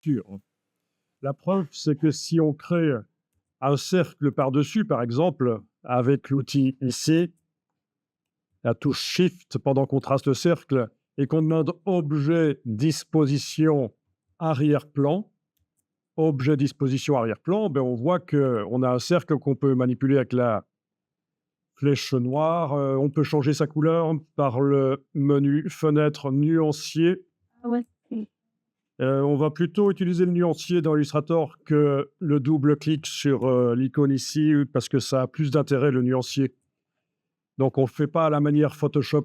sûr. La preuve, c'est que si on crée un cercle par-dessus, par exemple, avec l'outil ici, la touche Shift pendant qu'on trace le cercle, et qu'on demande objet disposition arrière-plan, objet disposition arrière-plan, ben on voit qu'on a un cercle qu'on peut manipuler avec la flèche noire. On peut changer sa couleur par le menu fenêtre nuancier. Ah ouais. On va plutôt utiliser le nuancier dans Illustrator que le double-clic sur l'icône ici, parce que ça a plus d'intérêt, le nuancier. Donc, on ne fait pas à la manière Photoshop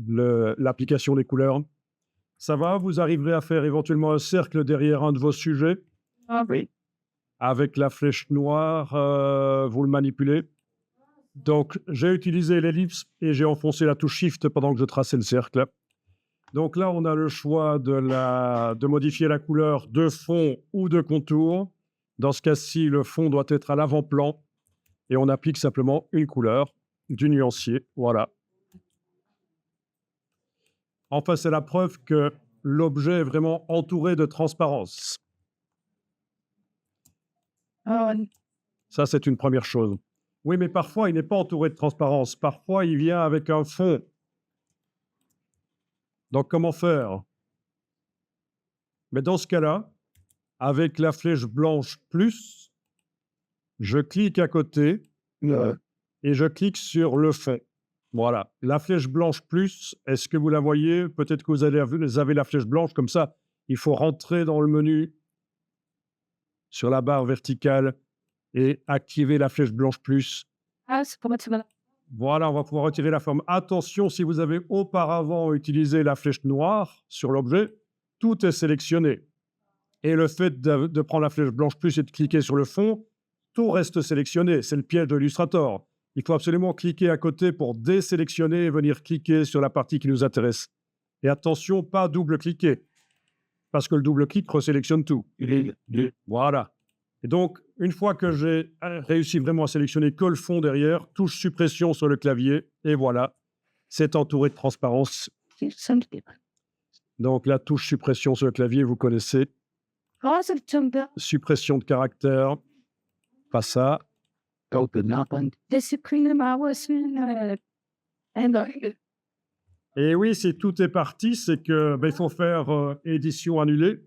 l'application des couleurs. Ça va, vous arriverez à faire éventuellement un cercle derrière un de vos sujets. Ah oui. Avec la flèche noire, vous le manipulez. Donc, j'ai utilisé l'ellipse et j'ai enfoncé la touche Shift pendant que je traçais le cercle. Donc là, on a le choix de modifier la couleur de fond ou de contour. Dans ce cas-ci, le fond doit être à l'avant-plan et on applique simplement une couleur du nuancier. Voilà. Enfin, c'est la preuve que l'objet est vraiment entouré de transparence. Ah ouais. Ça, c'est une première chose. Oui, mais parfois, il n'est pas entouré de transparence. Parfois, il vient avec un fond. Donc, comment faire? Mais dans ce cas-là, avec la flèche blanche plus, je clique à côté et je clique sur le fond. Voilà. La flèche blanche plus, est-ce que vous la voyez? Peut-être que vous avez la flèche blanche comme ça. Il faut rentrer dans le menu sur la barre verticale et activer la flèche blanche plus. Ah, c'est pour mettre ça. Voilà, on va pouvoir retirer la forme. Attention, si vous avez auparavant utilisé la flèche noire sur l'objet, tout est sélectionné. Et le fait de prendre la flèche blanche plus et de cliquer sur le fond, tout reste sélectionné. C'est le piège de Illustrator. Il faut absolument cliquer à côté pour désélectionner et venir cliquer sur la partie qui nous intéresse. Et attention, pas double-cliquer, parce que le double-clic resélectionne tout. Voilà. Et donc, une fois que j'ai réussi vraiment à sélectionner que le fond derrière, touche suppression sur le clavier, et voilà, c'est entouré de transparence. Donc, la touche suppression sur le clavier, vous connaissez. Ah, c'est le jumper. Suppression de caractère, pas ça. J'ai supprimé ma voix. Et oui, si tout est parti, c'est que il faut faire édition annulée.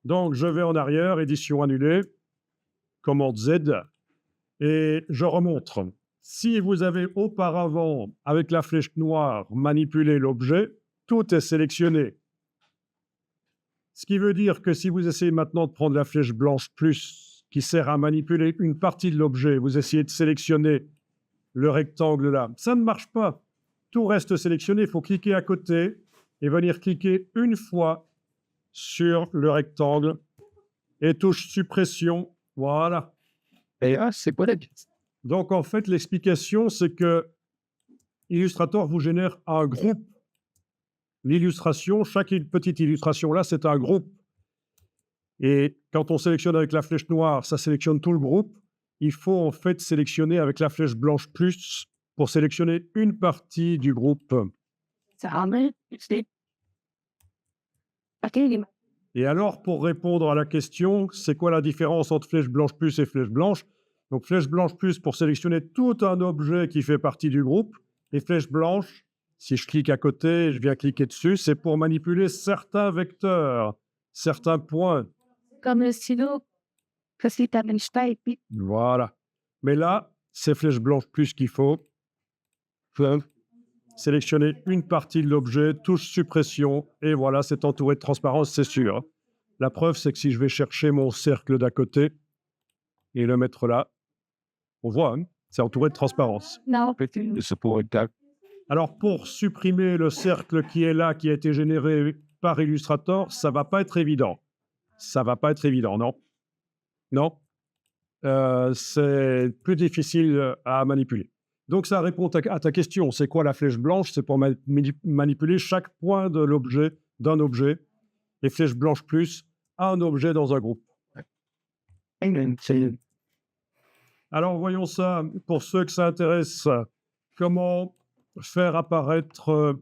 Donc, je vais en arrière, édition annulée, commande Z, et je remonte. Si vous avez auparavant, avec la flèche noire, manipulé l'objet, tout est sélectionné. Ce qui veut dire que si vous essayez maintenant de prendre la flèche blanche plus, qui sert à manipuler une partie de l'objet, vous essayez de sélectionner le rectangle là, ça ne marche pas. Tout reste sélectionné, il faut cliquer à côté et venir cliquer une fois sur le rectangle et touche suppression. Voilà. Et c'est quoi la Donc, en fait, l'explication, c'est que Illustrator vous génère un groupe. L'illustration, chaque petite illustration là, c'est un groupe. Et quand on sélectionne avec la flèche noire, ça sélectionne tout le groupe. Il faut en fait sélectionner avec la flèche blanche plus pour sélectionner une partie du groupe. Ça ramène. Et alors, pour répondre à la question, c'est quoi la différence entre flèche blanche plus et flèche blanche? Donc, flèche blanche plus pour sélectionner tout un objet qui fait partie du groupe, et flèche blanche, si je clique à côté, je viens cliquer dessus, c'est pour manipuler certains vecteurs, certains points. Comme le stylo. Parce que t'as une taille. Voilà. Mais là, c'est flèche blanche plus qu'il faut. Sélectionner une partie de l'objet, touche suppression, et voilà, c'est entouré de transparence, c'est sûr. La preuve, c'est que si je vais chercher mon cercle d'à côté et le mettre là, on voit, hein, c'est entouré de transparence. Non. Alors, pour supprimer le cercle qui est là, qui a été généré par Illustrator, ça va pas être évident. Ça va pas être évident, non. Non. C'est plus difficile à manipuler. Donc, ça répond à ta question. C'est quoi la flèche blanche? C'est pour manipuler chaque point de l'objet, d'un objet. Et flèche blanche plus, un objet dans un groupe. Alors, voyons ça, pour ceux que ça intéresse, comment faire apparaître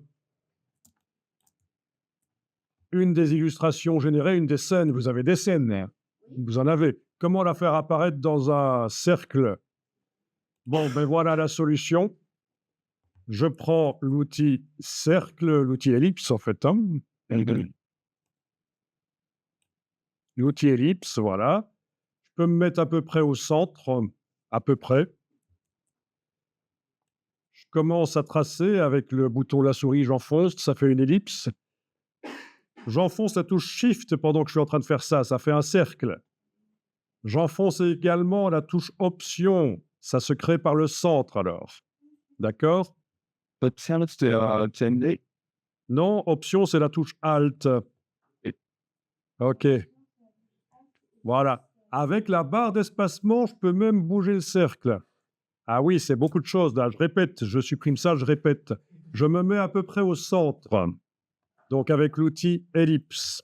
une des illustrations générées, une des scènes. Vous avez des scènes, hein. Vous en avez. Comment la faire apparaître dans un cercle? Bon, ben voilà la solution. Je prends l'outil cercle, l'outil ellipse en fait, hein. L'outil ellipse, voilà. Je peux me mettre à peu près au centre, à peu près. Je commence à tracer avec le bouton de la souris, j'enfonce, ça fait une ellipse. J'enfonce la touche Shift pendant que je suis en train de faire ça, ça fait un cercle. J'enfonce également la touche Option, ça se crée par le centre alors. D'accord? Non, Option, c'est la touche Alt. OK. Voilà. Avec la barre d'espacement, je peux même bouger le cercle. Ah oui, c'est beaucoup de choses là. Je répète, je supprime ça, je répète. Je me mets à peu près au centre. Donc avec l'outil ellipse.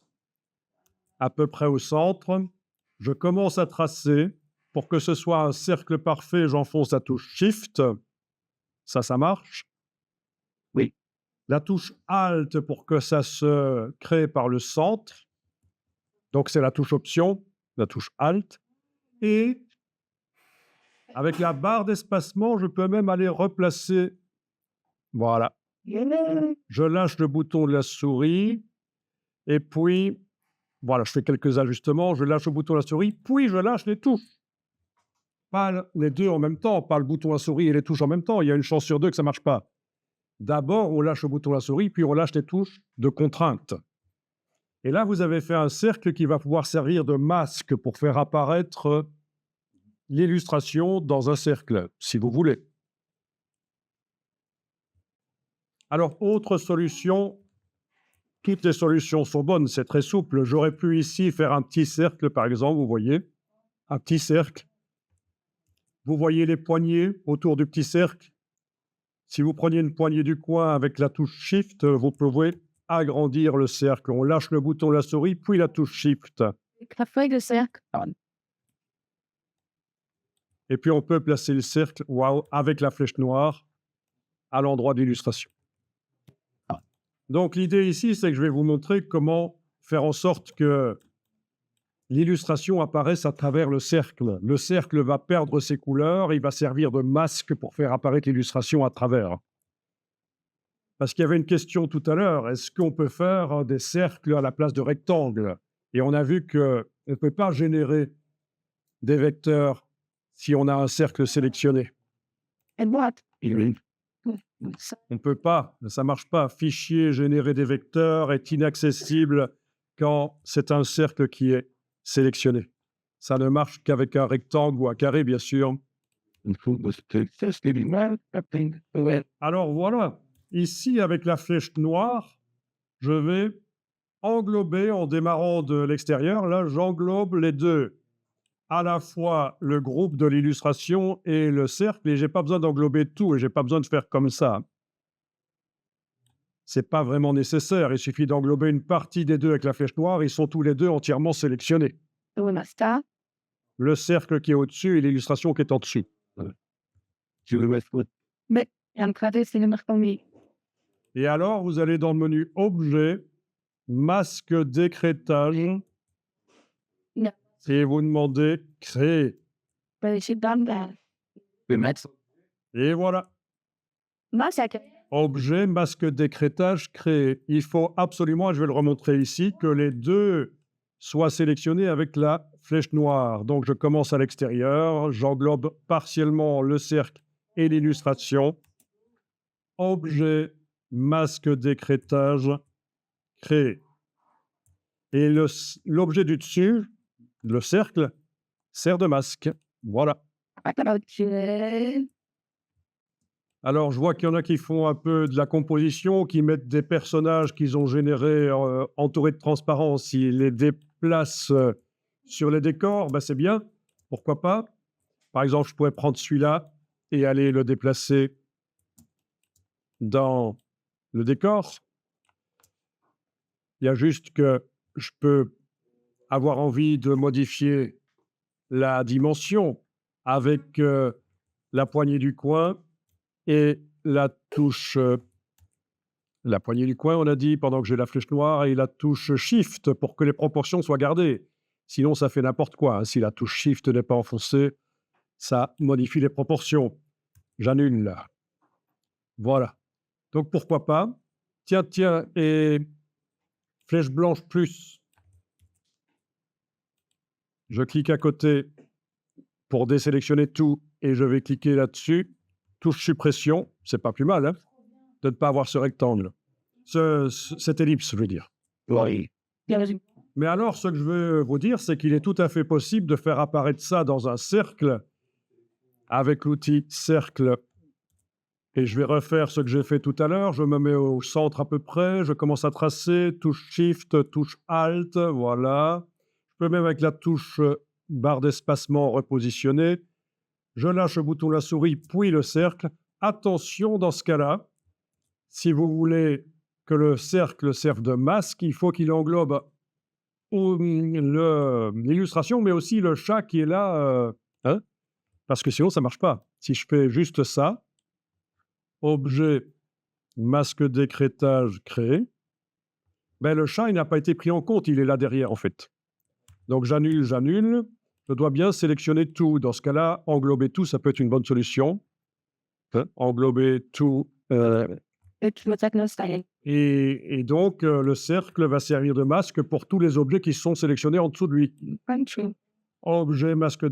À peu près au centre. Je commence à tracer. Pour que ce soit un cercle parfait, j'enfonce la touche Shift. Ça marche. Oui. La touche Alt pour que ça se crée par le centre. Donc c'est la touche Option, la touche Alt. Et avec la barre d'espacement, je peux même aller replacer. Voilà. Je lâche le bouton de la souris. Et puis, voilà, je fais quelques ajustements. Je lâche le bouton de la souris, puis je lâche les touches. Pas les deux en même temps, pas le bouton de la souris et les touches en même temps. Il y a une chance sur deux que ça ne marche pas. D'abord, on lâche le bouton de la souris, puis on lâche les touches de contrainte. Et là, vous avez fait un cercle qui va pouvoir servir de masque pour faire apparaître l'illustration dans un cercle, si vous voulez. Alors, autre solution, toutes les solutions sont bonnes, c'est très souple. J'aurais pu ici faire un petit cercle, par exemple, vous voyez, un petit cercle. Vous voyez les poignées autour du petit cercle. Si vous preniez une poignée du coin avec la touche Shift, vous pouvez agrandir le cercle. On lâche le bouton de la souris, puis la touche Shift. La feuille de cercle. Et puis on peut placer le cercle avec la flèche noire à l'endroit de l'illustration. Donc l'idée ici, c'est que je vais vous montrer comment faire en sorte que l'illustration apparaisse à travers le cercle. Le cercle va perdre ses couleurs, il va servir de masque pour faire apparaître l'illustration à travers. Parce qu'il y avait une question tout à l'heure, est-ce qu'on peut faire des cercles à la place de rectangles? Et on a vu qu'on ne peut pas générer des vecteurs si on a un cercle sélectionné. Et boîte. On ne peut pas, ça ne marche pas. Fichier générer des vecteurs est inaccessible quand c'est un cercle qui est sélectionné. Ça ne marche qu'avec un rectangle ou un carré, bien sûr. Alors voilà, ici, avec la flèche noire, je vais englober, en démarrant de l'extérieur, là, j'englobe les deux. À la fois le groupe de l'illustration et le cercle, et je n'ai pas besoin d'englober tout, et je n'ai pas besoin de faire comme ça. Ce n'est pas vraiment nécessaire, il suffit d'englober une partie des deux avec la flèche noire, ils sont tous les deux entièrement sélectionnés. Le cercle qui est au-dessus et l'illustration qui est en dessous. Mais il y c'est le mercredi. Et alors, vous allez dans le menu Objet, Masque d'écrêtage, Non. et vous demandez Créer. Ben, je suis dans le... Et voilà. Moi, c'est que... Objet, masque d'écrêtage, créer. Il faut absolument, et je vais le remontrer ici, que les deux soient sélectionnés avec la flèche noire. Donc, je commence à l'extérieur, j'englobe partiellement le cercle et l'illustration. Objet, masque d'écrêtage, créer. Et l'objet du dessus, le cercle, sert de masque. Voilà. Alors, je vois qu'il y en a qui font un peu de la composition, qui mettent des personnages qu'ils ont générés entourés de transparence, ils les déplacent sur les décors, ben c'est bien, pourquoi pas. Par exemple, je pourrais prendre celui-là et aller le déplacer dans le décor. Il y a juste que je peux avoir envie de modifier la dimension avec la poignée du coin et la touche La poignée du coin, on a dit, pendant que j'ai la flèche noire et la touche Shift pour que les proportions soient gardées. Sinon, ça fait n'importe quoi, hein. Si la touche Shift n'est pas enfoncée, ça modifie les proportions. J'annule là. Voilà. Donc, pourquoi pas? Tiens, tiens, et flèche blanche plus. Je clique à côté pour désélectionner tout et je vais cliquer là-dessus. Touche suppression, c'est pas plus mal, hein, de ne pas avoir ce rectangle. Cette ellipse, je veux dire. Oui. Mais alors, ce que je veux vous dire, c'est qu'il est tout à fait possible de faire apparaître ça dans un cercle avec l'outil cercle. Et je vais refaire ce que j'ai fait tout à l'heure. Je me mets au centre à peu près. Je commence à tracer. Touche Shift, touche Alt. Voilà. Je peux même avec la touche barre d'espacement repositionner. Je lâche le bouton de la souris, puis le cercle. Attention, dans ce cas-là, si vous voulez que le cercle serve de masque, il faut qu'il englobe l'illustration, mais aussi le chat qui est là, hein, parce que sinon, ça ne marche pas. Si je fais juste ça, objet, masque d'écrêtage créé, ben, le chat, il n'a pas été pris en compte, il est là derrière, en fait. Donc, j'annule, j'annule. Je dois bien sélectionner tout. Dans ce cas-là, englober tout, ça peut être une bonne solution. Englober tout. Et donc, le cercle va servir de masque pour tous les objets qui sont sélectionnés en dessous de lui. Objet, masque